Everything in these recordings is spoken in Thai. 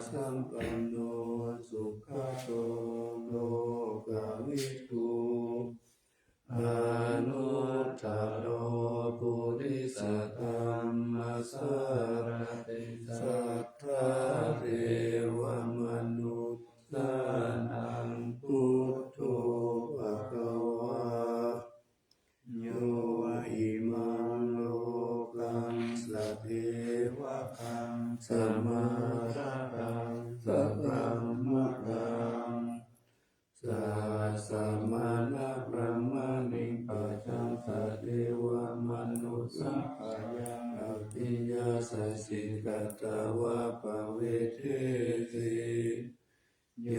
สัมปันโนสุขโตโลกวิทูอนุตตโรปุริสธรรมสารติสัทธาเทวมนุษย์สานังพุทโธภควาโยอิมังโลกังสัพเพวะคังสมาระกังสัพพะมะกังสัสสะมานะพระมณิปัจจังสัตเทวมนุสสัพพะยังอภิญญาสัสสิกตวะปะเวเทสิโย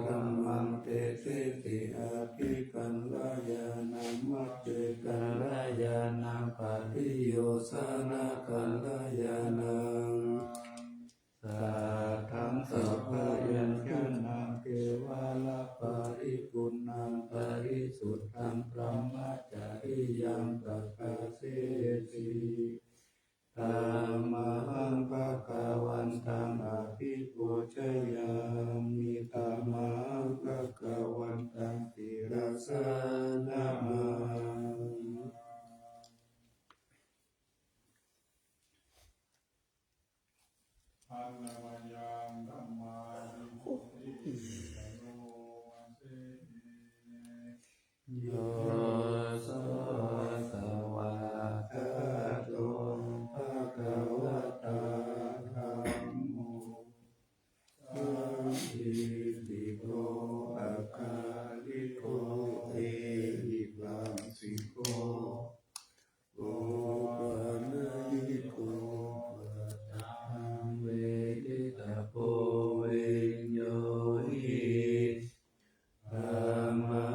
ธัมมังเตสิติอาภิกัลลายานัมมัจเจกัลลายานัมปะริโยสานะกัลลายานังสัทธังสัพพยัญชนะเกวาลปาริปุณังปริสุทธังพระมัจจาริยังประกาศสิธัมมังภคะวันตังอภิปูชยามิธัมมังภคะวันตังติรสานะมาอันนามยังธัมมานิพุทธิโลวันเสโยโสสวากขาโตภะคะวะตาธัมโมสัมมิติโกอะคาลิโกเอหิปัสสิโกโอปะนะยิโกปัฏฐังเวทิตาโพวิญโยหิธัมมั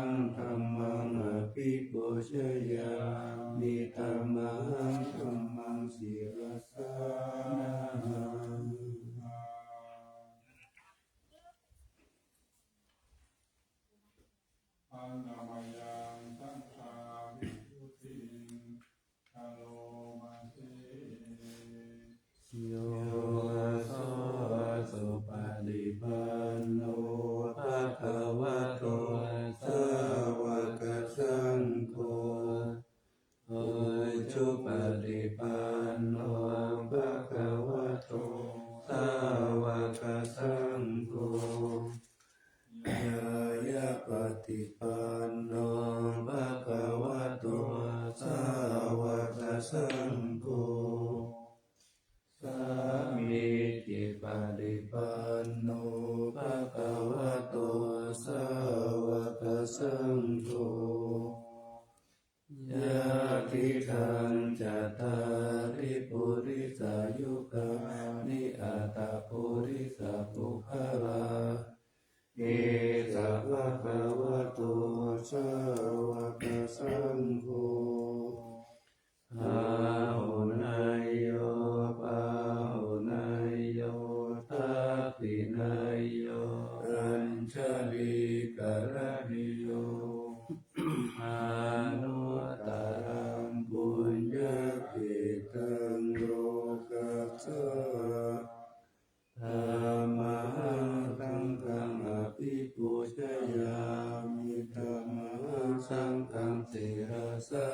งธัมมังอภิปูชยามิธัมมังธัมมังศิรสานะอันนามยังสังฆาวิพุทธิอโลมาเสโยโสสุปฏิปันโนภะคะวะโตสาวกสังโฆโอจุปฏิปันโนภะคะวะโตสาวกสังโฆยายาปฏิปันโนภะคะวะโตสาวกสังโฆสามิจิปฏิปันโนภะคะวะโตสาวกสังโฆยะทิทังจัตตาริปุริสายุคานิอัตตปุริสปุคลาเอสะภะคะวะโตสาวกสังโฆอาหุนายโยปาหุนายโยทัพพินายโยอัญชลีกรณิโยอานุตตรังปุญญเกตังโลกัสสะธัมมังสังฆังอภิปูชยามิธัมมังสังฆังศิรสา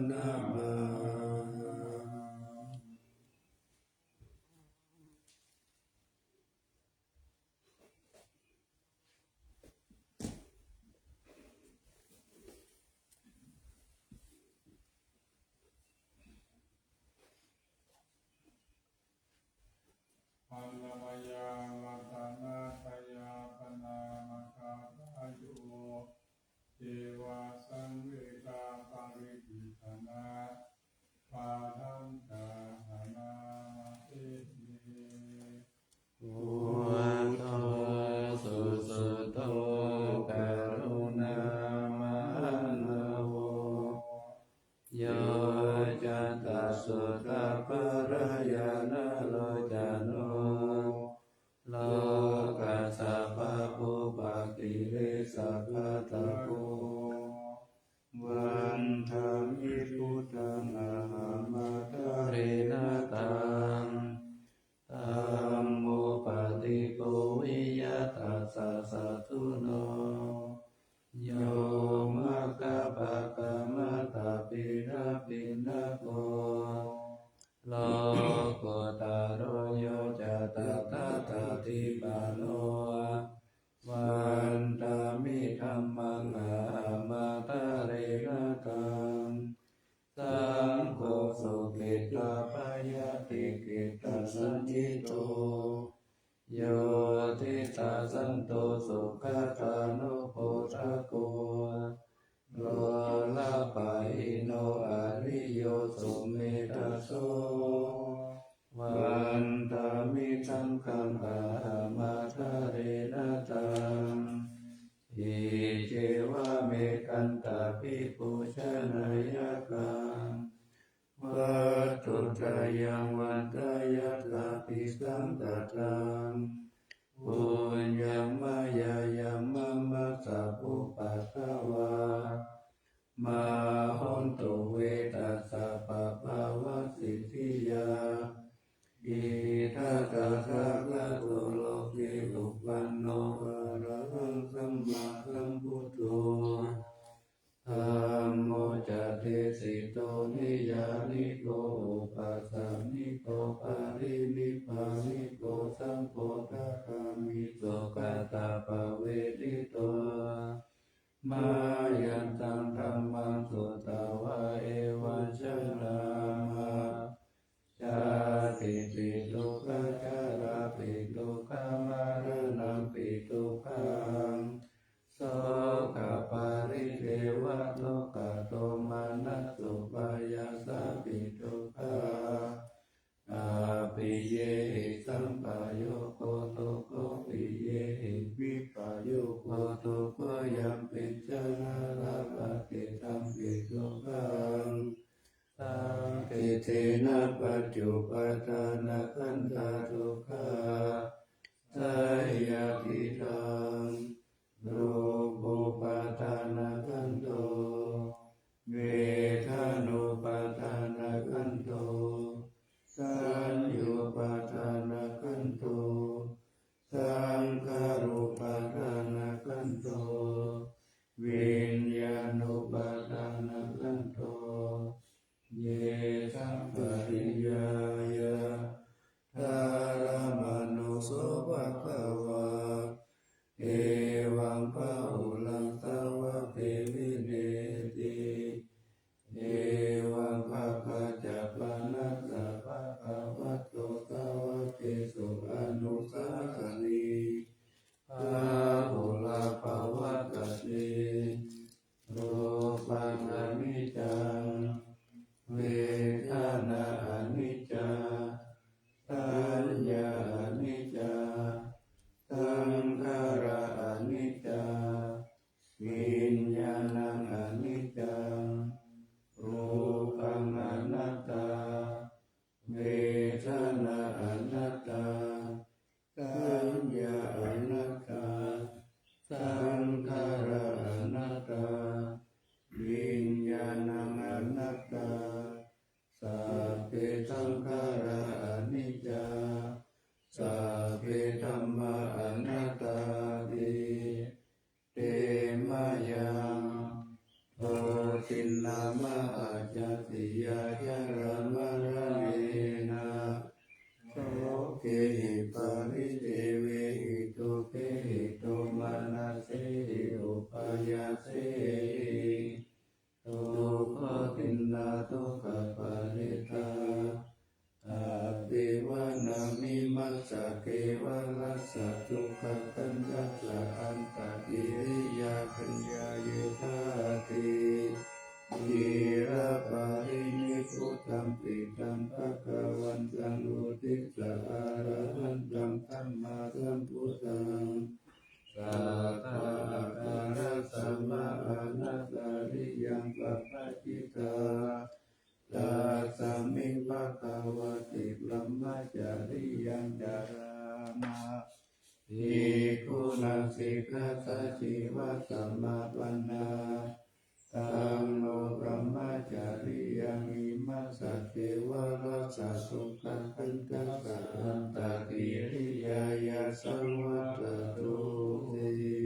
นะมาอันนามยังรัตนาตยาปนามคาทายุเทวาสังเวกาปริปิธนาปาทังกาหานามาเตเย พุทโธสุสุโธกรุณามหาโวโยจันตสุตตปะระยานะโลจโน ตุโนโยมะกะปะกะมะตะปิระปิณโกโลกุตโรโยจะตถาคติปาโนวันตามิธัมมังอะมาตะเรนะตังสังโฆสุขิตาปายาติกิตาสันจิโตโยทิตาสันโตสุขตานุโพธโกโลลาปะอิโนอริโยสุเมธาโสวันตามิธัมคังอะมาตะเรนะตังอิเจวะเมกันตาภิกขุชนายกังวัตถุทายังวันทายาตาปิสังตตังปุญญมายายังมัมมะสะภุปัสสวามาหุนตุเวตัสสะปะภาวะสิทธิยาอิทัสสะภะคะโตโลกิตุปันโนอะระหังสัมมาสัมพุทโธธัมโมจะเทสิโตนิยานิโกอุปัสสานิโกปารินิพพานิโกสัมโพธคามิโสกตาปเวทิโตมายันตังธัมมังสุตวะเอวัชนามาชาติปิทุกขจาราปิทุกขมารณะปิทุกขังโสกปาริเทวะโลกโตมานัสสุปายาสาปิทุกขาอาปิเยหิสัมปายโกโตโกปิเยหิวิปายโกโตโกยัมปิจานาราปฏิตัมปิทุกขังสังคิเทนะปัจจุปทานะขันธาทุกขาสายาทิทังรูปุปทานะขันโตเวทานุปทานะขันโตสัญญูปทานะขันโตสังขารุปทานะขันโตวิญญาณุปทานะขันโตเยสัมปริยายะธารมนุโสภะคะวะเอวังภะอุลังสาวะเทวิเนติเอวังภะคะจะปานัสสะภะคะวะโตสาวะเกสุอนุสาสนีภะอุลาภวะกติรูปังอนิจจังเวทนาอนิจจาสัญญาอนิจจาสังขาระอนิจจาวิญญาณังอนิจจังรูปังอนัตตาเวทนาอนัตตาสัญญาอนัตตาสังขาระอนัตตาวิญญาณังอนัตตาสัพเพสังขาระอนิจจาสัพเพธัมมาอนัตตาติเตมะยังโทตินนามะอาจติยาจารมะระเนนะโสเกหิปาริเทเวหิตุเกหิตุมานาเสหิอุปายาเสหิทุกขตินนาทุกขปาริตาอาภิวานามิมัสสะเกวะลัสสะทุกขตัญญัสสะอันตติริยาปัญญาเยธาติยีระปารินิพุตตัมปิตัมภะคะวันตังอุทิสะอะระหันตังสัมมาสัมพุทธังสัทธาการะสัมมาอนัตตาริยังปัปปะจิตาตัสสมิภะคะวะติบรมจาริยังจารามาภิกขุนังสิกขาสัจจิวัตสัมมาปันนาตังโนพรหมจาริยังอิมัสสะเทวะรัสสะสุขขันธัสสะอันตติริยายะสังวัตตุติ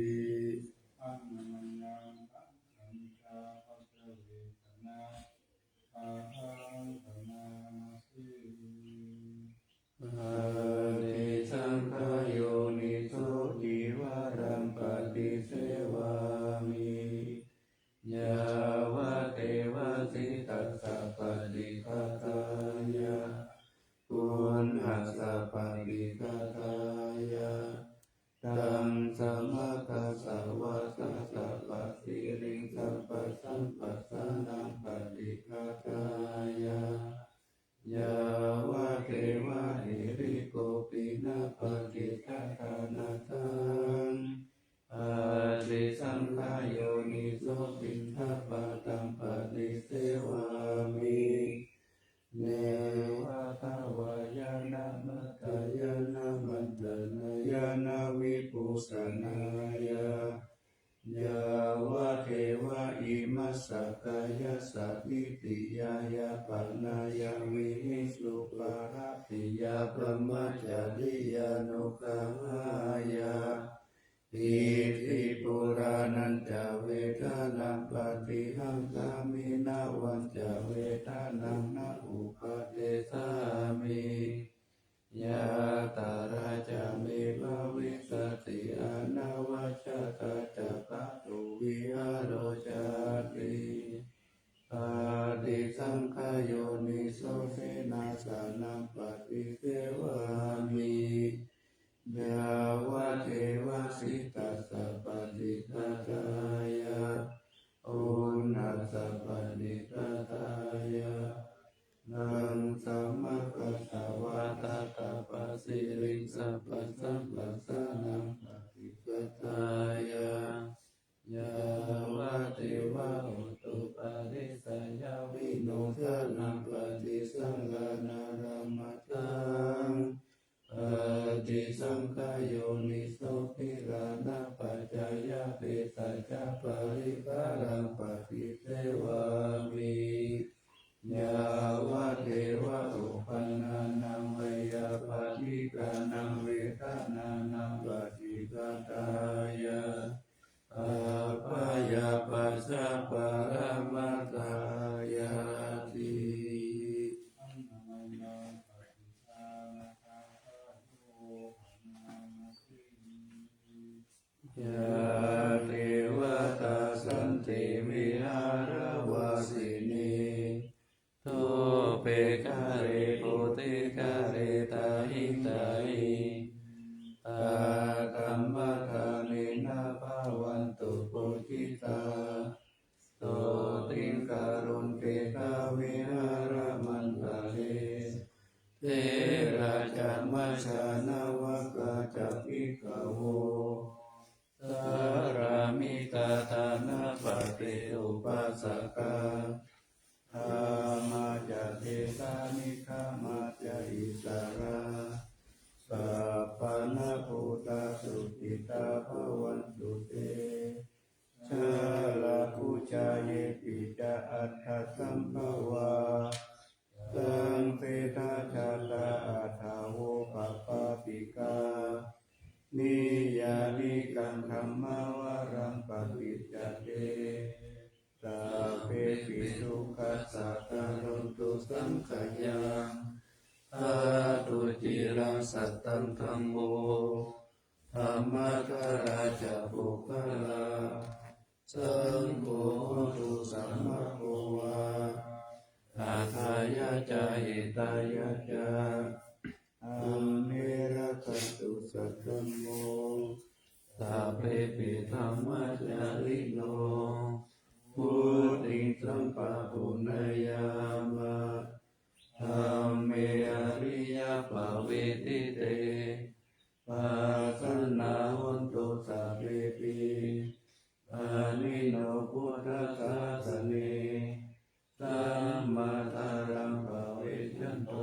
ทัฏฐานาทังอาติสังขายโยนิโสปินทัปปะตังปฏิเสวามิเนวะทาวายานามัตตายานามันตนายานาวิปุสนายายาวะเทวะอิมัสสะกายะสัพพิติยายาปัญญายาวิหิสุปาระติยาพระมัจจาริยานุกามายาอิทิปุรานันจเวทานังปฏิหังกามินาวันจเวทานังนาอุปเทสามิยะตาราจามิภวิสติอนาวาชตาจักตุวิหารจาติอาติสังขายโยนิโสเสนาสานังปฏิเสวามิยาวะเทวะสิตัสสะปฏิทัตตายะโอนัสสะปฏิทัตตายะนังสัมมะกัสสะวะตะตะปัสสิริงสัพพะสัมปัสสะนังปฏิทัตตายะยาวะเทวะอุตุปาริสยาวิโนทานังปฏิสังฆานารัมมตังอาติสังขายโยนิโสภิรานะปัจจายะเปสัจจปาริภารังปฏิเสวามิยาวะเทวะอุปันนานังเวยาปฏิกานังเวทานานังปฏิกาตายะอาภายาปัสสะปะระมัตตายาติ ยาเทวตาสันติวิหารวาสินีโตเปกาเรปุติกาเรตาหิตาหิตาธัมมทานินาภาวันตุปุจิตาโตติงการุณเปกาวิหารมันตาเลเทราจามัชานาวกาจัปิกโวสารามิตาทานาปฏิอุปัสสกาอามาจเทสานิฆามาจอิสราสัพพะนาภูตาสุขิตาภวันตุเตชาลาภูชาเยปิจาอัตถสัมภวาสังเปทาชาตาอัฏฐาโวปัปปาปิกานิยานิกังธัมมาวารังปฏิจจเตสาเปปิทุกขัสสะตารุตุสังขยังอาตุจิรังสัตตังธัมโมธัมมะคาราจาปุคลาสังโฆตุสัมมาโภวาอาทายาจาหิตายาจาอัมเมระคันตุสัตตัมโมสาเปปิธัมมัจจาริโนพุทธิสัมปะปุณยามะธัมเมอริยปะเวทิเตปัสสนาหนตุสัพเพปิอานิโนพุทธศาสเนสัมมาทารังภเวชันโต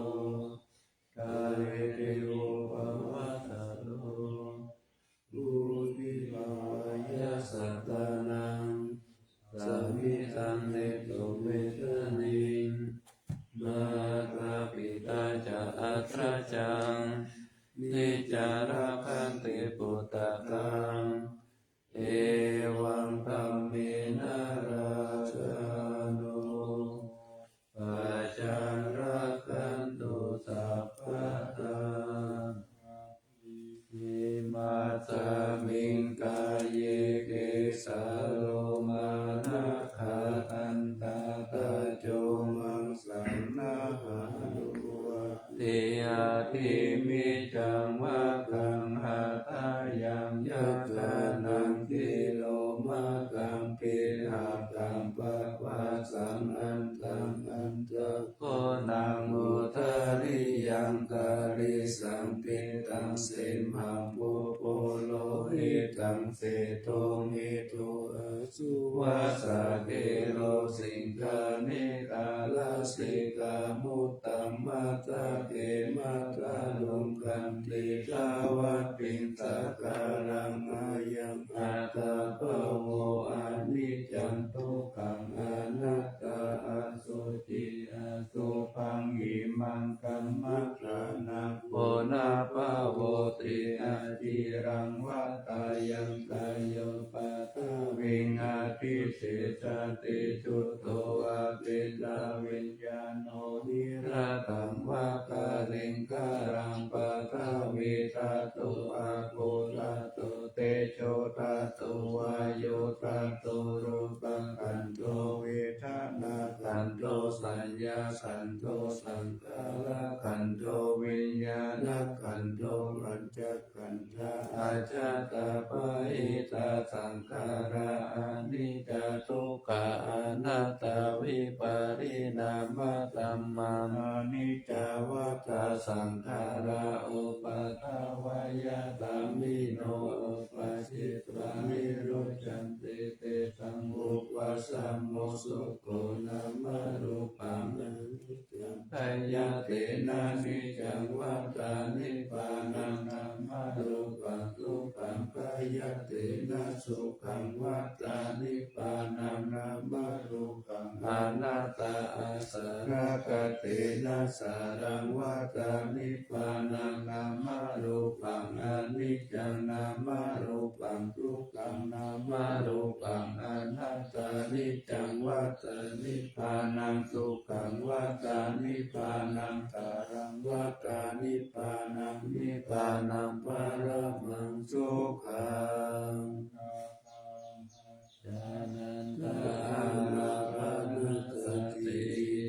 กาเลเทโวภวัตโตอุทิภายะสัตตานังสัมมิตังเนตุเมตนิงมาตาปิตาจะอัตราจังนิจาราคันติปุตตะกังเอวังธัมเมนะราชานุปัจจังรักขันตุสัพพะทาอิมาสมิงกายเยเกสาโลมานะคาอันตาตาโจมังสันนาหาดุวะติอาทิมิจังวะกังหาทายังยักขานังกิโลมากังปิหากังปะวะสังอันตังอันตะโกนังอุทาริยังกาลิสังปิตังเสมัง โปโปโลหิตังเสโทมิโตอสุวาสาเกโรสิงคานิกาลาสิกามุตตัมมาตาเกมาตาลุงกันติทาวัตปินตาการังอายังอัตตาภโวอานิจจันตุขังอนัตตาอสุจิอสุปังหิมังกัมมัครานังโอนาภโวติอาจิรังวัตายังกายโยปัตตวิงอาทิเสสติจุตโตอาเปตาวิญญาณโนนิราตังวาคาริงการังปัตตวิตาตุอาโกตาตุเตโชตาตุวายโยตาตุรูปังขันโตเวทนาขันโตสัญญาขันโตสังขารขันโตวิญญาณขันโตปัญจขันธาอาจาตาปะหิตาสังขาราอานิจจทุกขาอนัตตาวิปาริณามตัมมานานิจจวัฏฏาสังขาราอุปัฏฐายตามิโนอุปาจิตวานิโรจันติเตสังอุปสัมโมสุโกนามารูปังอนิจจังพยาเตนะนิจังวัฏฏานิพพานังนามารูปังสุขังพยาเตนะสุขังวัฏฏานิพพานังนามารูปังอนัตตาอาสารกเตนะสารังวัฏฏานิพพานังนามารูปังอนิจจังนามารูปังทุกขังนามารูปังอนัตตานิจจังวัฏฏานิพพานังสุขังวัฏฏานิพพานังสารังวัฏฏานิพพานังนิพพานังปรมังสุขังญาณันตาอาภานุสติ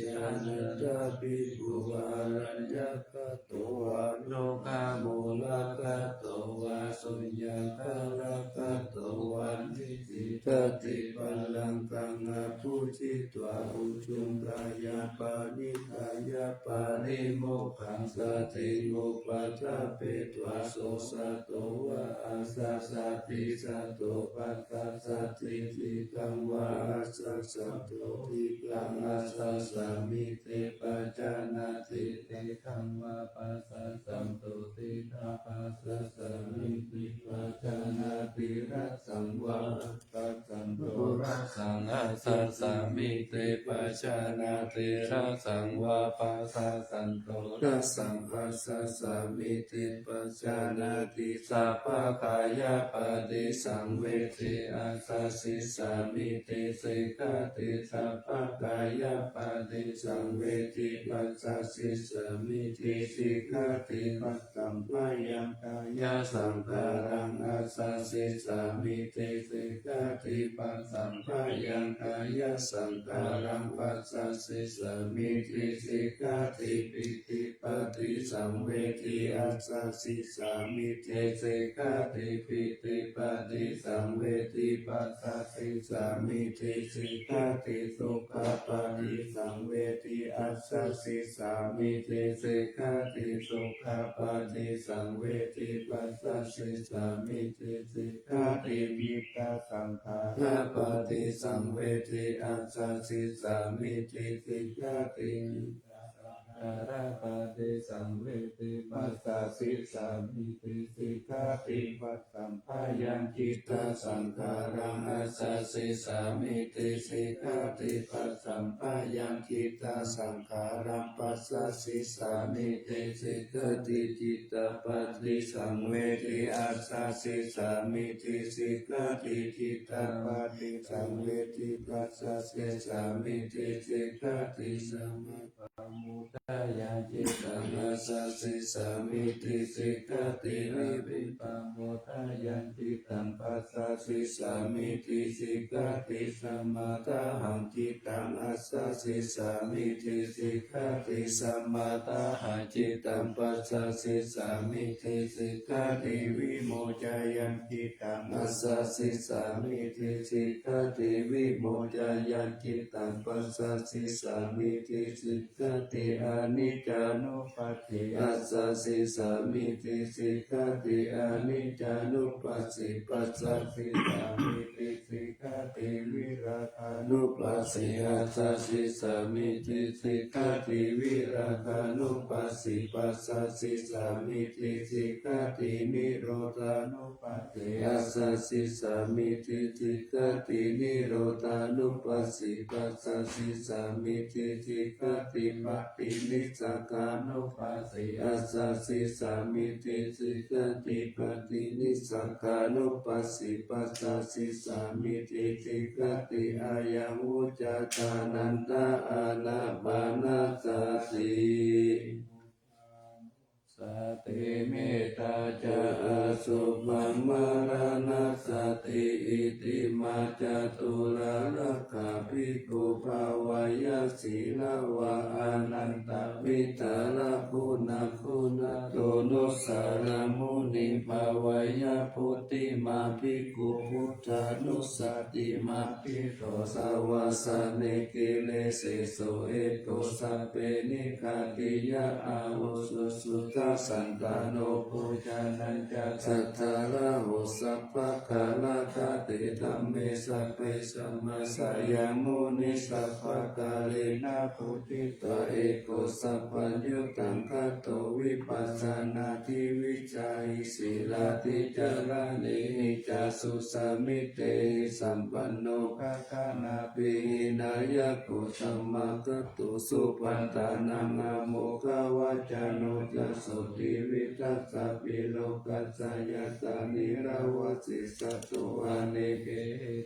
ญาณันตาภิกขุวารัญญคโตวะโลกาโมลคโตวะสุญญคาลคโตวันทิสิตติปัลลังกังอาภูชิตวะอุจุงกายาปานิกายาปานิโมกขังสติโมปัฏฐาเปตวะโสสะโตวะอาสาสติสัตโตปัสสะสติทิกังวะอาสาสะโตทิกังอาสาสามิเตปัจจานาติเตคังวะปัสสะสัมตุติทาปัสสะสามิติปัจจานาติรัสสังวะปัสสังโตรัสสังอาสาสามิเตปัจจานาติรัสสังวะปัสสะสันโตรัสสังปัสสะสามิติปัจจานาติสัพพะกายะปะติสังเวทิอาสาสิสามิติสิกขาติสัพพะกายะปะติสังเวทิปัสสะสิสามิติสิกขาติปัสสัมปะยังกายะสังขารังอาสาสิสามิติสิกขาติปัสสัมปะยังกายะสังขารังปัสสะสิสามิติสิกขาติปิติปฏิสังเวทิอาสาสิสามิติสิกขาติปิติปฏิสังเวทิปัสสะสิสามิติสิกขาติสุขปฏิสังเวทิอาสาสิสามิติสิกขาติสุขปฏิสังเวทิปัสสะสิสามิติสิกขาติวิตาสังขาปฏิสังเวทิอาสาสิสามิติสิกขาติอาราปะเตสังเวทิปัสสะสิสามิติสิกขาติปัสสัมภายังจิตตสังขารังอาสาสิสามิติสิกขาติปัสสัมภายังจิตตสังขารังปัสสะสิสามิติสิกขาติจิตตปัฏฐิสังเวทิอาสาสิสามิติสิกขาติจิตตปัฏฐิสังเวทิปัสสะสิสามิติสิกขาติสัมมาปะมุตตายาจิตตังอาสาสิสามิติสิกขาติวิปิปังโมทายันจิตตั ตังปัสสะสิสามิติสิกขาติสัมมาทาหังจิตตังอัสสะสิสามิติสิกขาติสัมมาทาหังจิตตังปัสสะสิสามิติสิกขาติวิโมจายันจิตตังอัสสะสิสามิติสิกขาติวิโมจายันจิตตังปัสสะสิสามิติสิกขาติอนิจจานุปัสสิอัสสะสิสามิติสิกขาติอนิจจานุปัสสิปัสสะสิสามิติสิกขาติวิราคานุปัสสิอัสสะสิสามิติสิกขาติวิราคานุปัสสิปัสสะสิสามิติสิกขาตินิโรธานุปัสสิอัสสะสิสามิติสิกขาตินิโรธานุปัสสิปัสสะสิสามิติสิกขาติปัตตินิสสกานุปัสสิอัสสะสิสามิติสิกขาติปัตตินิสสกานุปัสสิปัสสะสิสามิติสิกขาติอายังวุจจตานันตาอานาปานาสติสติเมตตาจะอสุภังมรณสติอิติมาจตุระรักขาภิกขุภาวายสีลาวะอานันตวิตาระคุณคุณโตนุสารมุนิภาวายพุทธิมาภิกขุพุทธานุสติมาภิโตสาวาสเนกิเลเสโสเอโตสัพเพนิคาติยะอาวุสุสุตาสันตาโนปุจานันจะสัทธาระโหสัพพะคาลาคาติธัมเมสัพเพสัมมาสายามุนิสัพพะกาเลนะพุทธิตาเอโกสัพพัญญุตังคัตโตวิปัสสนาทิวิจัยศีลาติจารเนหิจาสุสามิเตสัมปันโนภะคะนาปินายะโกสัมมากัตตุสุปันตานังอะโมฆวาจานุจัสสุติวิทัสสะปิโลกัสสยตานิราวสิสัตตุอเนเก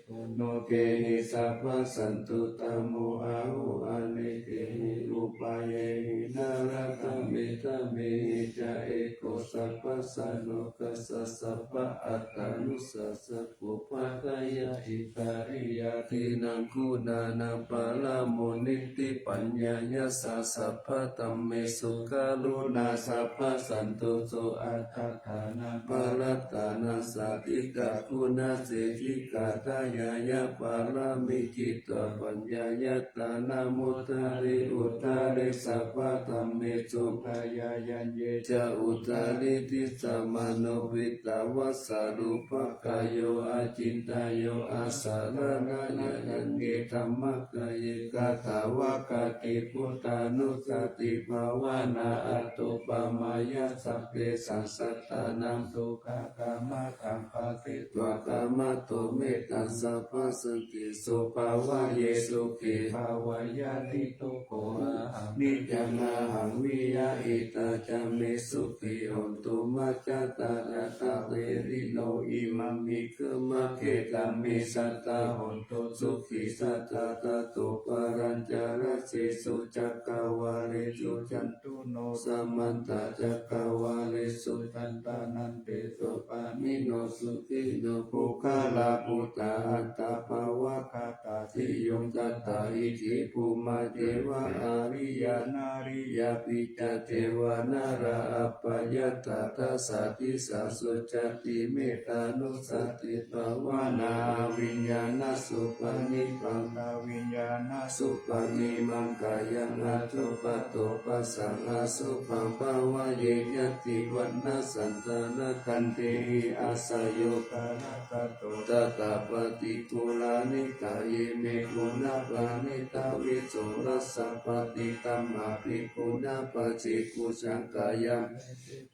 ตุโนเกหิสัพพสันตุตโมอาหุอเนเกหิอุปาเยหินารัตเมตเมหิจาเอโกสัพพสันโนกัสสะสัพพะอัตตานุสัสสะปุปะกายะอิตาริยาตินังคุณานังปาลามุนิติปัญญายะสัสสะพะตัมเมสุขาลุนาสัพพสันตุโสอัตถานังปารัตตานัสสติกะคุณาเสติกาตายายะปารามิจิตตปัญญายะตานามุตตาริอุตตาริสัพพะตัมเมสุขายายันเยจะอุตตาริติสัมมโนวิตาวัสสารุปกายโยอาจินตายโยอาสารนายันเกธรรมกายกาถาวกติพุทธานุสติภาวนาอัตโตปมายะสัพเพสัสสัตตานังทุกขกามตังปฏิตวกามโตเมตัสสะปัสสันติสุภาวะเยสุขิภาวายาติโตโกอะหังนิจังอะหังวิยาอิตาจามเมสุขิโหตุมัจจตาระตะเวริโนอิมังมิเคมะเกตัมเมสัตตาโหตุสุขิสัตตาตตุปรัญจาระเสสุจักกวาเลสุจันตุโนสัมมันตาจักกวาเลสุตันตานันเตสุปานิโนสุขิโนภูคาลาภูตาอัตตาภาวะคาตาทิยงจัตตาอิจิภูมาเทวะอาริยานาริยาปิจเทวานาราอัปปยตาทัสสะทิสาสุจติเมตตานุสติภาวนาวิญญาณสุปนิปังนาวิญญาณสุปนิมังกายังอัตโตปัตโตปัสสังอาสุปังภาวะเยยติวันนาสันตนะกันเตหิอาสยโยกาลตโตตตาปฏิปุลานิกายเมกุณาปานิตาวิโสรัสสะปฏิตัมมาภิกขุณาปจิกุสังกายัง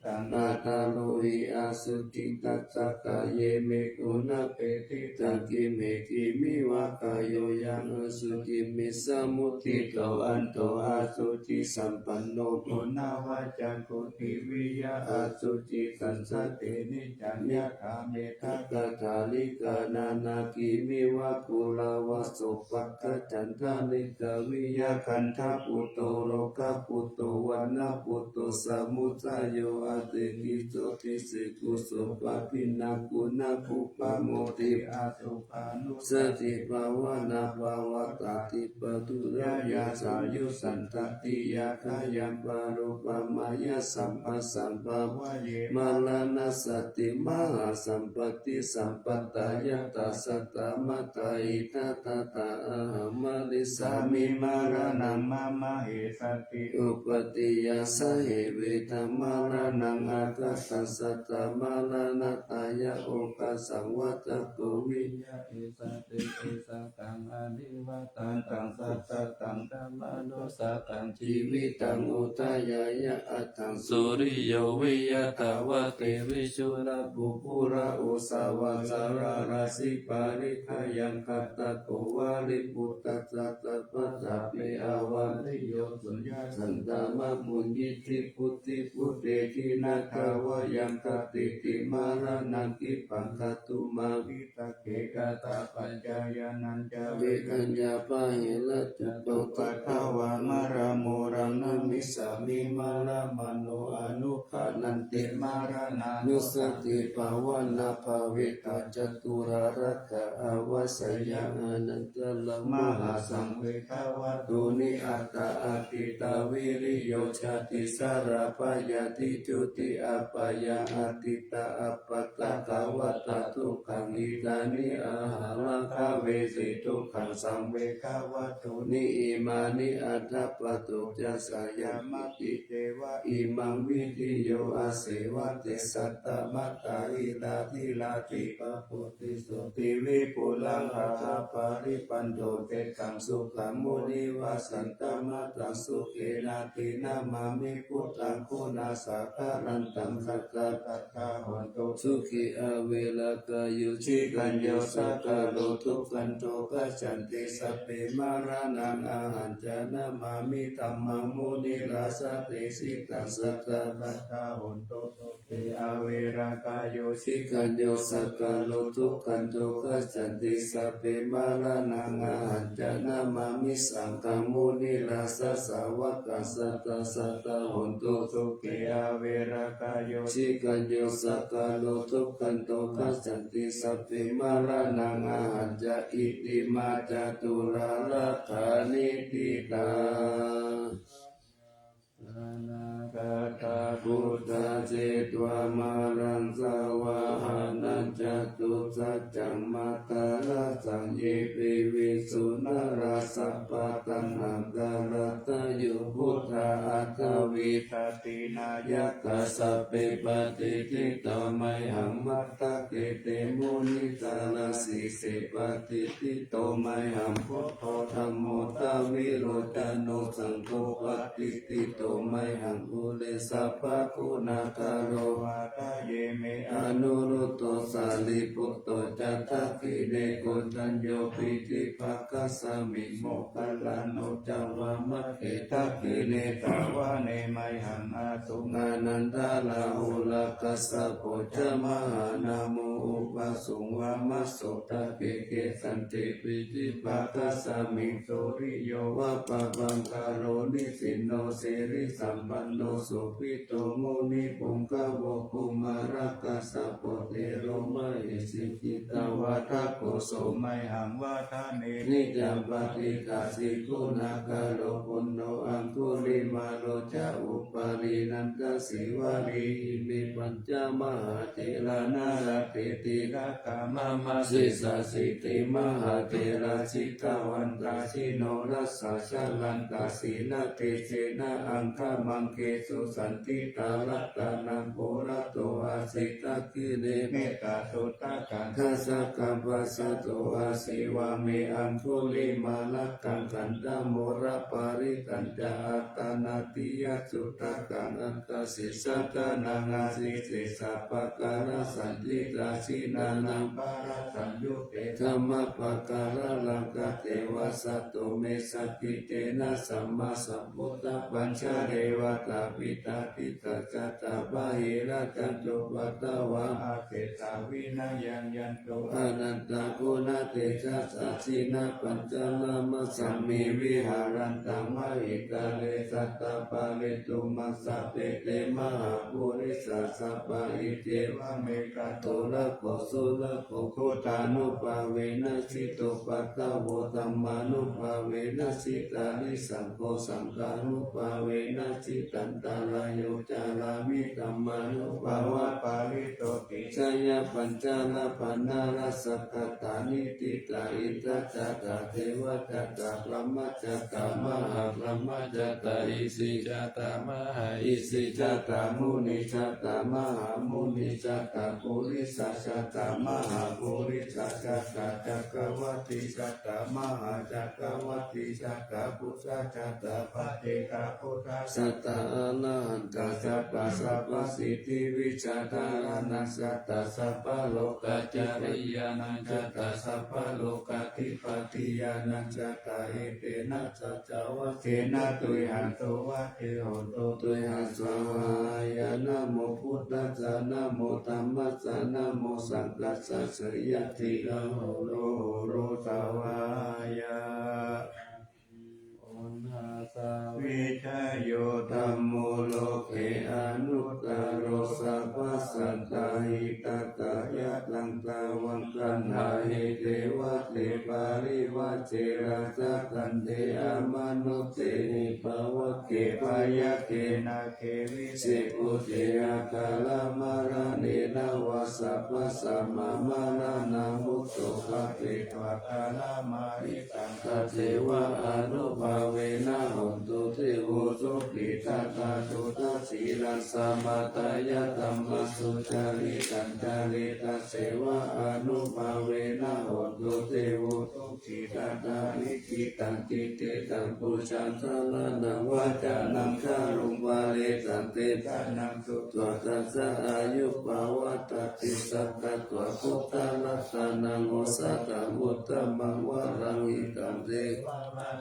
ตังอาตาโลหิอาสุจิตัสสะกายเมกุณาเปติตังกิเมกิมิวะกายโยยังอสุจิมิสมุทิโตอันโตอาสุจิสัมปันโนปุณาวาจังกุติวิยาอาสุจิสันสตินิจัญญาคาเมทักถาลิกานานากิมิวะกุลาวะสุปักขจันทานิกวิยาคันทาปุตโตโลกาปุตโตวันนาปุตโตสมุทายโยอาติกิโสติสิกุสุปะพินาโก กุณาภูปโมติอาสุปานุสติภาวนาภาวตาติปตุระยาสายุสันตติยาคายัมปารุปมายาสัมปัสสัมภาวะเยมาลานาสติมหาสัมปติสัมปตายาตัสสตามัตตาอิทัตตาอะหัมมาลิสามิมารานังมะมะเหสติอุปติยาสเหเวทมารานังอาคัสสัสตามาลานาตายาโอกัสสังวัตโกวิยาเอสติเอสตังอนิวัตันตังสัตตังธัมมานุสัตตังชีวิตังอุทายายะอัตถังสุริโยวิยะตาวะเตวิชุระบุปุระอุสาวาสาราราสิปาริขยังคัตตะโกวาลิปุตตะสัตตะปัสสะเปอาวาลิโยสุญญาสันตามะมุญญิติพุทธิพุทเตทินาคาวายังคติติมารานังกิปังคตุมาวิตะเกกตาปัญจายานันจาเวกัญญาปะเหละจุตโตปัทวามารโมรังนามิสามิมาลามโนอนุขะนันติมารานานุสติภาวนาภาเวตาจตุรารักขะอวสยานันตละมหาสังเวทาวตุนิอัตตาอติตาวิริโยชาติสารปายาติจุติอัปยาอติตาอัปปตะกาวตาทุกขังอิตานิอาหาราคาเวสิทุกขังสังเวคาวตุนิอิมานิอัตถปตุจัสสายามติเตวะอิมังวิธิโยอาเสวะเตสัตตมัตตาอิลาทิลาติปะปุติสุติวิปุลังหาปาริปันโตเตกังสุขังมุนิวาสันตมัตตังสุเขนาตินามามิพุทธังคุณาสาคารันตังสักกะตัตถาหนตุสุขิอาเวลากายุชิกัญโยสักกะโลทุกขันโตกัจจันติสัพเพมารานังอาหันจานามามิธัมมังมุนิราสเตสิตังสักกะตัตถาหนตุสุขิอาเวรากายุชิกัญโยสักกะโลทุกขันโตกัจจันติสัพเพมารานังอาหันจานามามิสังฆังมุนิราสสาวกัสสะตสัตตะหนตุสุขิอาเวรากายุชิกัญโยสักกะโลทุกขันโตกัจจันติสัพเพมารานังอาหันจาอิติมาจตุราลักขานิติตาอนาคตาพุทธเจตวามารังสาวาหานัญจตุสัจจังมาตาราสังเยปิวิสุนาราสัพพะตัณหังการตายุพุทธาอัตถวิทัตินายกัสสะเปปติทิตาไมหังมัตตะเกเตมุนิตาลาสิเสปติทิโตไมหังพุทโธธัมโมตาวิโรจโนสังโฆปฏิทิโตไมหังอุเลสัพพะคุณาคารโรวาทะเยเมอนุรุตโตสาลิปุตโตจัตถคิเนโกตัญโยปิติภะคัสสมิโมคคัลลานุจาวามะเขทัคคิเนตาวะเนไมหังอาตุงานันทาลาหุลกัสสะโพชมหานาโมอุปสุงวามัสโสตะเกเกสันติปิติภะคัสสมิโสริโยวะปะปังคาโรนิสินโนเสริสัมปันโนสุขิโตโมนิปุงกะโวคุมารักกัสสะโพเตโรมะเอสิกิตาวะทะโกโสไมหังวะทะเนนิจัมปติกาสิคุณาคาโลปุณโนอังคุลิมาโลจะอุปารินันตสิวารีมิปัญจมหาเทระนาลเปติระกามะมะสิสสิติมหาเทระสิกาวันตาสิโนรัสสะชลันตาสีนาเตเสนะอังคมังเกสุสันติตาลัตตานังโพระโตอาสิตาคิเนเมตตาสุตตะกันทัสสะกัมปัสสะโตอาสิวาเมอังคุลิมาลักขังกันตโมระปาริกันจาอัตตานาติยสุตตะกันอัตตสิสัตตานังอาสิเสสะปะการะสันติราชินานังปาระสัญยุเตธรรมปะการะลังกะเทวะสัตโตเมสัจจิเตนะสัมมาสัมพุทธปัญชาเรวตาปิตาติตาจัตตาบาหิระจันโตปัตตวะอาเกตาวินายันยันโตอา นันตาโกนาเตชะสัชินาปัญจลามะสัมมีวิหารันตังมะหิกาเลสัตตาปาริตุมัสสะเตเตมหาปุริสัสสะปะอิเจวะเมกะโตระโกสุระโกโคตานุปาเวนะสิโตปัตตะโวตัมมานุปาเวนะสิตานิสังโฆสังฆานุปาเวนะสิตันตาลายโยจารามิกัมมานุปาวะปาริโตติชยปัญจลปันนารัสสะกัตตานิติตาอินทจักกะเทวจักกะพรหมจักกะมหาพรหมจักกะอิสิจักกะมหาอิสิจักกะมุนิจักกะมหามุนิจักกะปุริสัจจักกะมหาปุริสัจจักกะจักกะวัตติจักกะมหาจักกะวัตติจักกะพุทธจักกะปัจเจกะพุทธสัตตะอรหันตสัพพะสัพพสิทธิวิชาตานัสสัตตะสัพพะโลกจาริยานันจัตตะสัพพะโลกทิปติยานันจัตตะเอเตนะสัจจวะเทนะตุยหันโตวะเทโหโตตุยหัสสหายานะโมพุทธัสสะนะโมธัมมัสสะนะโมสังฆัสสะสริยติโลโรโรสาวายาโอนาสาวิชโยธัมโมโลเกอนุตตโรสัพพสัตตาหิตตายะตังตาวังคันหาหิเทวะเทปาริวะเจราสะกันเทอมนุเตหิภาวะเกปายะเกนะเกวิเสกุเตอะกาลมาราเนนะวะสัพพสัมมามารานามุตโตภะเตภะกาลมาริตังตเทวะอนุภาเวนะหนตุเทโวสุขิตาตาตุตาสีลัสสะมาตายะธัมมสุจาริตันจาริตาเสวะอนุภาเวนะหนตุเทโวสุขิตาตานิกิตังจิตเตตังปุชันทะละนังวาจานังคารุงวาเลสันเตตานังสุตวะตัสสะอายุปาวะตติสักขะตวะพุทธลัสสะนังโอสัตตะมุตตะมังวะรังอิตังเต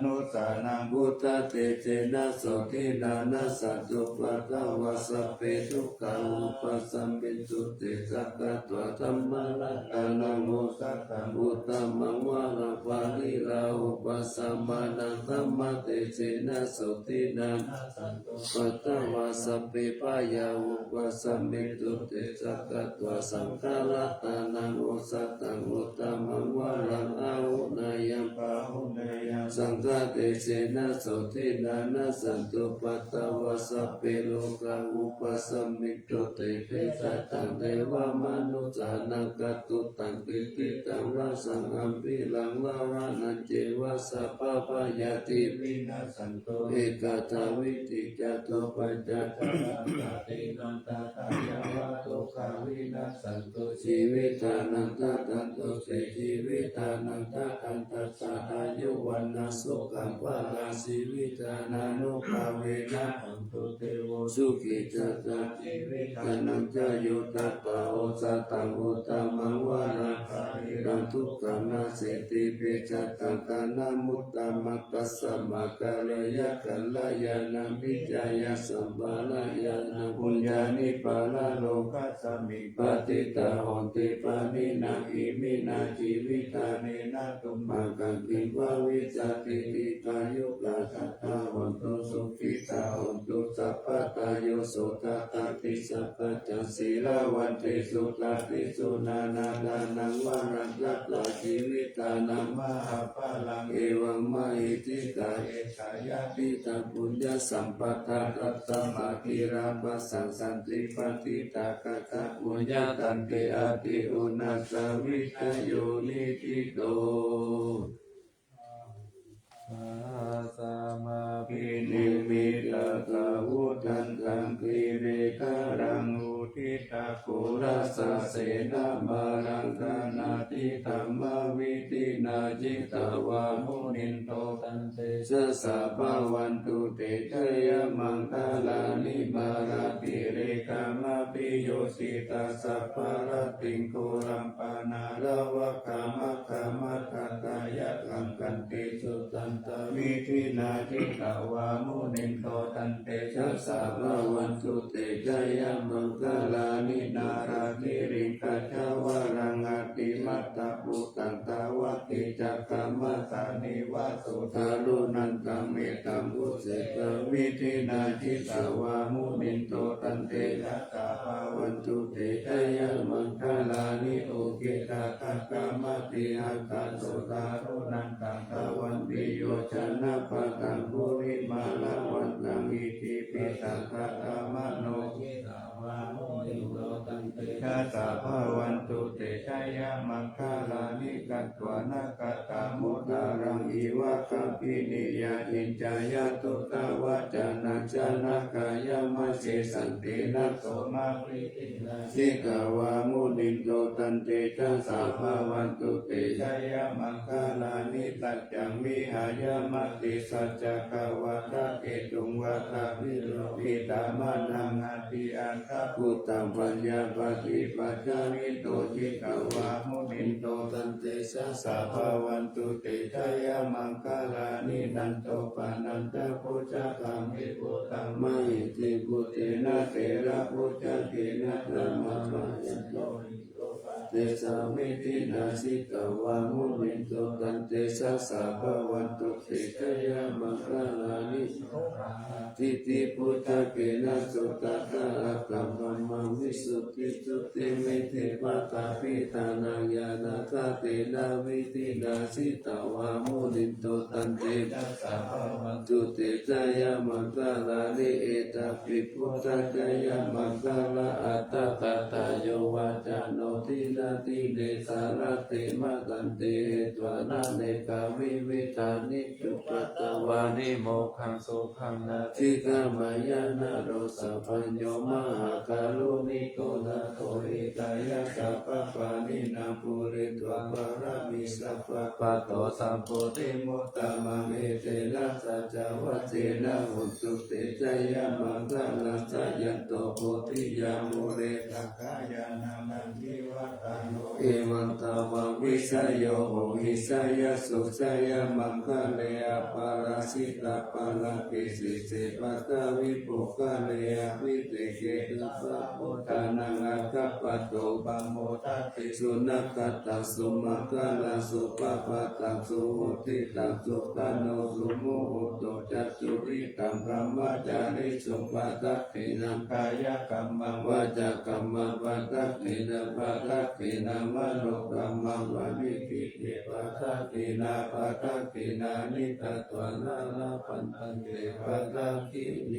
นุสานังพุทธเตเจนะโสตินานะสัตตุปะตะวะสัพเพทุกขาอุปสัมปิตุเตสักขะตวะธัมมะรัตนังโอสัตตะมุตตะมังวะรังปาริลาอุปสัมมานังธัมมะเตเจนะโสตินานะสัตตุปะตะวะสัพเพปายาอุปสัมปิตุเตสักขะตวะสังฆารัตนังโอสัตตังมุตตะมังวะรังอาหุนายังปะหุนายังสังฆะเตเจนะโสตินานะสันตุปัตตวะสัพเพโลกาอุปสัมมิตุเตเปสัตตังเทวมนุสานังกัตตุตังกิติตังราสังอัมปิลังลาวานันเจวะสัพพะปายาติวินาสันโตเอกตาวิติจโตปัญจตระเตนันตตายาวะโตกาวินาสันโตชีวิตานันตตันโตเสชีวิตานันตตันตัสสะอายุวันนะสุขังภะลังชีวิตานานุภาเวนะหันตุเตโวสุขิจัตตาชีวิตานันจโยตัปปะโอสัตตังโอตมังวาราภาริรันทุกขนาเสติเปจัตตังกานามุตตะมัตตัสสะมะกะเลยะกัลลายานังวิจายะสัมปาลายานังปุญญานิปาลโลกัสสมิปฏิตาหอนติปานินาอิมินาจิวิตาเนนะตุมากังกิวาวิจติติกายุกาสัตตาหอนตุสุขิตาหอนตุสัพพะตาโยโสตตติสัพพะจันสีลาวันติสุตติสุนานาดานังวารังรัตตาชีวิตานังมหาภาลังเอวังมหิติกาเอชายาปิตาปุญญสัมปทาตัตตมาภิราภสังสันติปฏิตากะตะปุญญตันเตอติอุณัสสวิทโยนิติโตสามาปินิมิตตาวุตันตังกิเรการังอุทิตาโกรัสเสนามารังกานาติธัมมวิตินาจิตวามุนินโตตันเตสสะภาวันตุเตชยมังคลานิมาราติเรกามปิโยสิตาสัพพะรติงโกรัมปานาระวะกามะกามะตตายะกังกันติสุตันตวิทินาจิตวามุนินโตตันเตชะสะภะวันตุเตชยมังคลานินาราธิริงกัจจวารังอติมา รัตตปุตันตาวะกิจักขมัสสานิวาสุทารุนันตังเมตัมพุเสกวิธินาทิสาวามุนินโตตันเตยัสสะภาวันตุเตชะยะมังคลานิโอเกตาคักขมติอาคาโสตารุนันตังตวันติโยชนะปะตังภูริมาลาวันตังอิติปิสังฆตามโนทิสาวามุนิโตตันเตยัสสะภาวันตุเตชะยะมังคลานิกัตวานากัตตามุตารังอีวะคัมปินิยาอินจายะตุตาวะจานาจานากายมัสเสสันตินัสโสมาปริตินาสิกาวามุนิโตตันเตจัสสะภาวันตุเตชะยะมังคลานิตัจจังวิหายมติสัจจกวะตะเกตุงวะตะวิโรปิตามานังอาติอันทะพุตตังปัญญาปฏิปัจจานิโตจิกาวามุนิโตตันเตจัสสะภาวันตุเตชะยะมังคลานินันโตปานันตะพุจตังวิปุตตังมหิติปุเตนะเตระพุจเกนะธรรมะมายันโตเตสามิตินาสิกาวามุนิโตตันเตสัสสะภาวันตุเตชะยะมังคลานิทิติพุทธเกนะสุตตะตะกัมมัมมังวิสุทธิสุติเมติปัตตาปิตานังญาณัสสะเตนะวิตินาสิตาวามุนิโตตันเตสัสสะภาวันตุเตชะยะมังคลานิเอตปิพุทธเกยะมังคลาอัตตะตัตตะโยวาจาโนทินาติเดสารเตมะกันเตตวานาเนกาวิวิธานิจุปัตตวานิโมขังโสขังนาทิกามายานาโรสัพพัญโยมหาการุณิโกนาโทเอกายะสัพพะปานินาภูริตวะปารามิสัพพะปะโตสัมโพธิโมตตมังเอเตนะสัจจวัตเตนะหุตุเตชะยะมังคลาสัยันโตโพธิยามุเรตักขายานานันทิวัตโนเอวันตาวังวิสยโยโหหิสยะสุสยะมังคเลอปาราสิตาปาราปิสิเสปัตตวิปุคเลอวิเตเกตุปะโมทานังอาคัปปะโตปัมโมทัติสุนักตัสสุมังคลาสุปะปะตังสุหุติตังสุตโนสุโมหุโตจัตตุริตังพระมจาริสุปะทัตินังกายกัมมังวาจากัมมังปะทัตินังปะทัตินังมโนกัมมังวานิกิติปะทัตินาปะทัตินานิทัตวานาลาปันตันเตปะทัติเย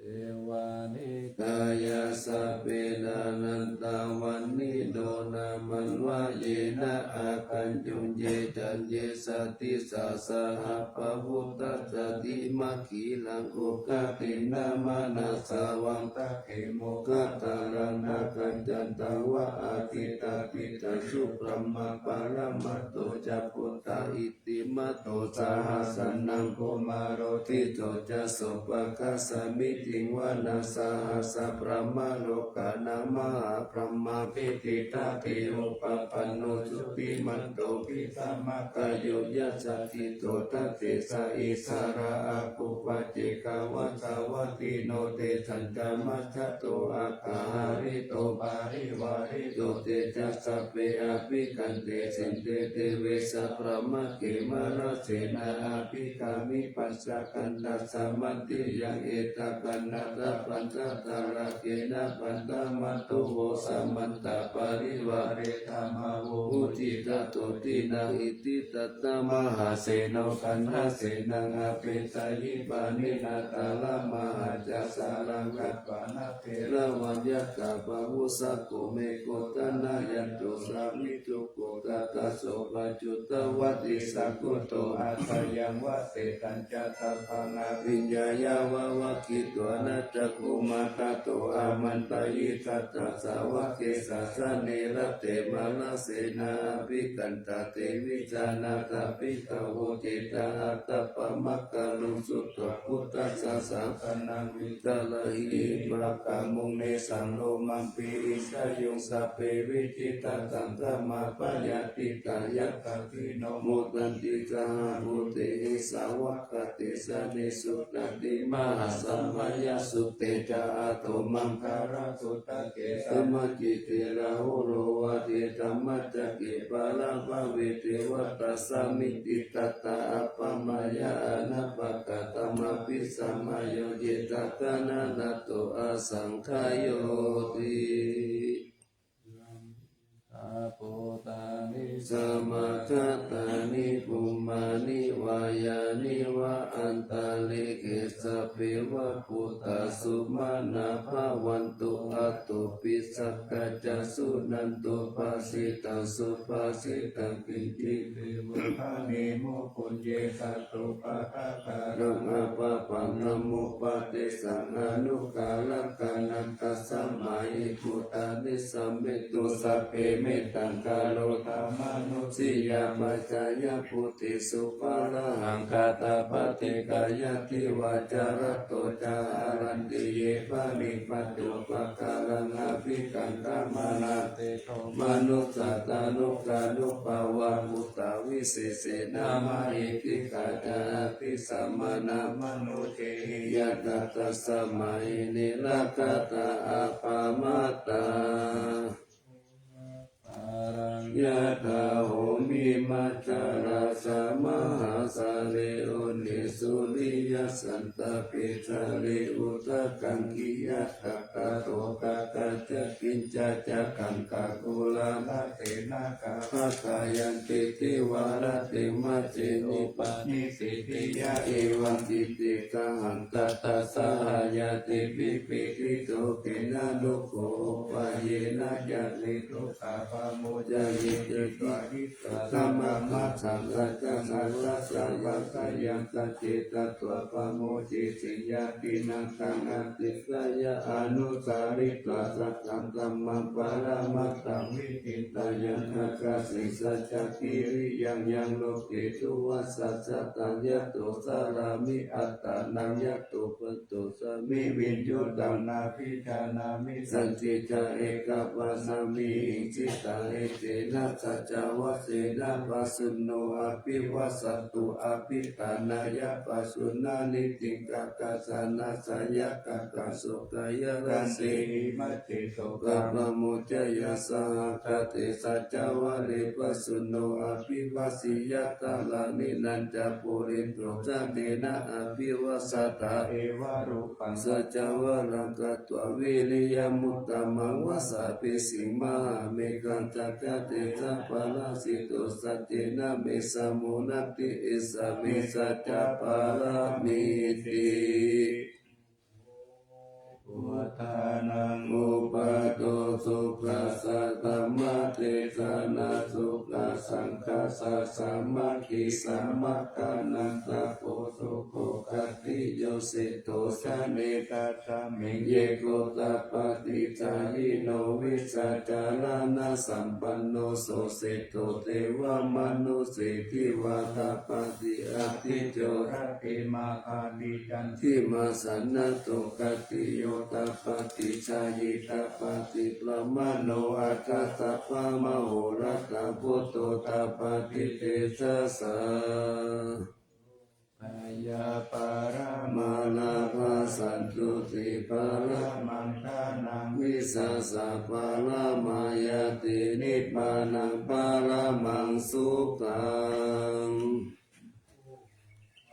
เทวานิกายาสัพเพนานันตาวันนิโดนามันวะเยนะอาคันจุนเยจันเยสติสาสะหะปะพุตตะสติมัคคีลังกุกะตินามานาสาวังตะเขโมกะตารันนาคันจันตาวะอาทิตาปิตาสุปรมะปารมัตโตจักพุตตาอิติมัตโตสาหัสนังโกมาโรติโตจะสุปะคัสสมิติวานาสาหัสพระมโลกานามาพระมาปิติตาติโอปปันโนสุปิมันโตปิสามะกายโยยัสสติโตตัสเสสะอิสาระอากุปัจเจกาวัสสาวติโนเตสัญจามัชฌะโตอาคาหาริโตปาริวาริโตเตจัสสะเปอะภิกันเตสินเตเตเวสะพระมะเกมระเสนาอาภิกามิปัสสะกันตัสสะมันติยังเอตกันนัตตะปัญจตระเกนะปันตมัตโตโวสัมมันตปาริวาเรธรรมโวอุทิตโตตินังอิติตตมหาเสโนกันหเสนังอเปตายิปานินาตาลมหาจัสสารังกัปปานาเทระวัญญกาปะวุสะโกเมโกตนายันโตสามิตุโกตัสโสปัจจุตวัติสักขุโตอัตยังวะเตตัญจตัพพานาวิญญายาวาวะกิตวนาจักขุมาตโตอามันตยิสัตตสาวะเกสัสสะเนระเต มาลเสนาภิกันตเตวิจานาตภิกขโวเจตาอัตตปะมัคคะลุสุตตพุทธัสสะสังฆนังวิตาลหิปะกะมุงเนสังโลมังปีอิสยุงสัพเพวิจิตตังธรรมาปยติกายะกัติโนโมตันติกาภูเตสาวกติสเนสุตติมหาสัมมายสุเตจาโตมังคาราสุตเกสมจิเตระโหโรวะเทธรรมจักเกปะละภะเวเทวตัสสมิติตตาอัปปมายาอนัปปะกะตมปิสัมมาโยเจตตานาลโตอสังขโยติอาโปตานิสมาคตานิปุมมานิวายานิวะอันตาเลเกสะเปวะปุตตะสุมาณาภาวันตุอัตตุปิสักกะจสุนันตุภาสิตังสุภาสิตังกิจิเตวะภาเนโมปุญเยสัตตุปะทะคารนัปะปังนโมปะเตสังอนุกาลกันันตัสสมัยพุตตานิสัมเมตุสัพเพเมตังกาโลธรรมานุสิยามัจจายพุติสุปาระหังคาตาปฏิกายติวาจารโตจารันติเยปะนิปัตตุปะกาลังอภิกันตมานาเตโตมนุสตตานุกานุปาวามุตตาวิเศษนามาอิติกาจาติสัมมานามโนเทหิยะตัสสะมัยนิละกะตาอาปามาตา ยะถาโหมิมัจจาราสามหาสาเลโอนิสุริยสันตปิจาเลอุตกังกิยะตะกะโตกะกะจะกินจะจะกังกะกุลาลาเตนะกะภะกายันติติวาระติมัจเจนิปานิสิติยะเอวังติติกังหันตตาสหายาติปิปิติโตเกนะโลโกปะเยนะยะลิโตกะปะโมจายิติปะหิตะสัมมามัสสังฆะจังหัสสะสัมปะกายังตะเจตะตัวปะโมจิสิยาตินังกังอัตติกายะอนุสาริตะสัจจังธัมมังปะระมัตตังวิจิตายันนะกะสิสัจจกิริยังยังโลกิตุวัสสัจตังยะโตสารามิอัตตานังยะโตปัตโตสามิวิญญุตังนาภิจานามิสันติจาเอกปัสสมิจิตาเอเจนะสัจจวัสเสนะปัสสุโนอภิวัสสตุอภิตานายะปัสสุนานิติกะกะสานาสายะกะกะสุกายะรันติมัจติโสกะปะโมจยะสหคติสัจจวะเลปัสสุโนอภิวัสสิยะตาลานินันจะปุริโตจันเนนะอภิวัสสตาเอวะรูปังสัจจวะรังกะตวะวิริยมุตตะมังวสสะปิสิมหาเมกังจักขะเตสัพพะลาสิโตสัจเจนะเมสะโมนัตติอิสะมิสัจจะปารามิติพุทธานังอุปโตสุขัสสะธัมมะเทศนาสุขสังฆัสสะสัมมาคิสัมมาคานันตโพสุโคกติโยสิโตสะเนตัสสะเมเยโกตปะติจายิโนวิสัจจารณะสัมปันโนโสสิโตเทวมนุสิทิวาตาปฏิอาทิโจรติมาคาดิจันทิมาสันนโตกติโยตปะติชายิตปะติปรมาโนอาคาตปะมโหรัตพุตโตตปะติเตชะสะยาปารามาลาภาสันตุติปารามังคานังวิสัสสะปาลามายาตินิพพานังปารามังสุขัง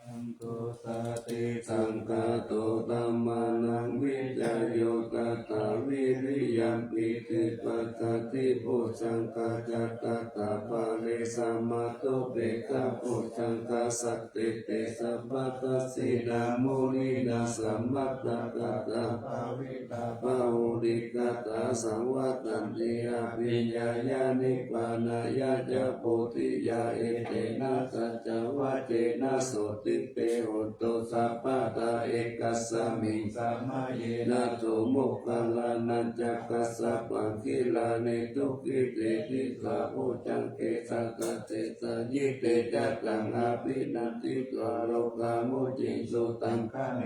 อังโกสติสังฆโตธัมมานังวิจโยกตาวิริยัมปิติปัสสติปุจังกาจัตตาปะเรสัมมาโตเบกะปุจังกาสัตติเตสัพพะตัสสินามุนินาสัมมัตตะกะตาภาวิตาภาหุริกะตาสังวัตตันติอภิญญาญาณิปานายะจะโพธิยาเอเตนะสัจจวะเจนะโสติเต โหตุสัพพะตาเอกัสสมิงสัมมาเยนะโตโมกขลานันจักกัสสะปังคิลานิทุกิเตติสาโพจังเกสัตเตสยิเตจักขังอาภินันติตวโลกามุจิสุตังคะเน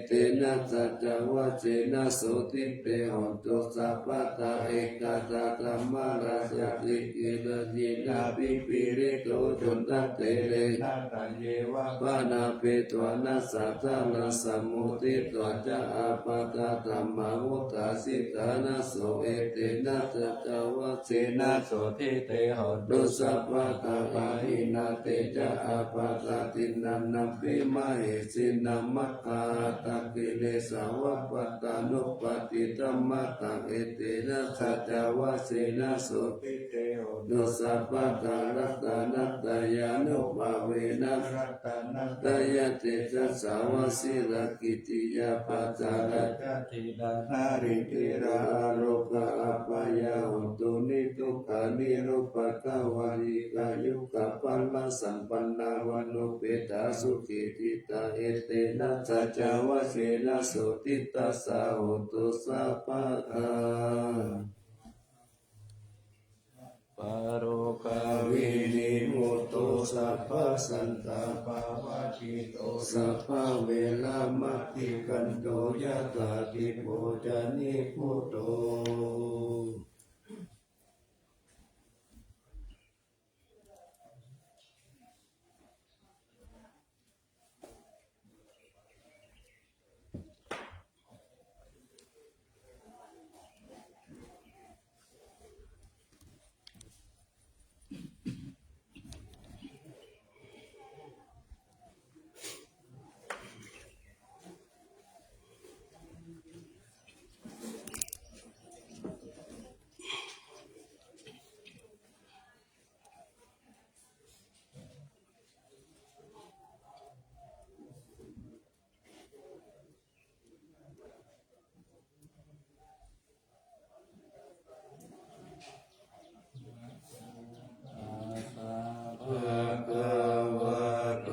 เตนะสัจจวัชเชนะโสติเตโหตุสัพพะตาเอกาตาธัมมาราสติกิลยินาปิปิริโตจุนตัตเตเรนะตัญเยวะปานาเปตวานัสสัทธานัสสมุติตวจะอาปาตาธัมมาวุตาสิตานะโสเอเตนะสัจจวัชเชนะโสติเตโหตุสัพพะตาปะหินาเตจะอาปาตาตินันนัมปิมาเหสินัมมัคคาตักกิเลสาวะปัตตานุปติธัมมะตังเอเตนะสัจจวัชเชนะโสติเตโหตุสัพพะตารัตนัตตายานุภาเวนะรัตนัตตายะเตจัสสาวะสิรกิติยาปัจจาระจัตติดานาริติราโรกะอัปปายาหุตุนิทุกขานิโรปัตตวาริกายุกะปัลละสัมปันนาวันโนเปตาสุขิติตาเอเตนะสัจจวัชเชนะโสติตัสสะโหตุสัพพะทาปโรกาวินิโมโตสัพพะสันตาภาวะจิโตสัพพะเวลามัตติกันโตยะตาติโพจานิพุตโตภะคะวะโต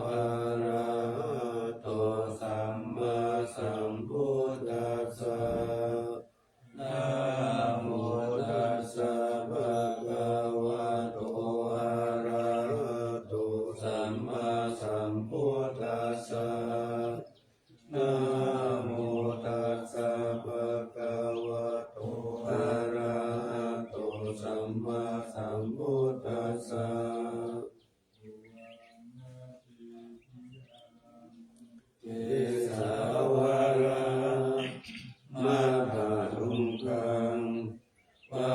อะระหะโตสัมมาสัมพุทธัสสะนะโมตัสสะภะคะวะโตอะระหะโตสัมมาสัมพุทธัสสะนะโมตัสสะภะคะวะโตอะระหะโตสัมมาสัมพุทธัสสะเกสาวรามัทธุงคังปา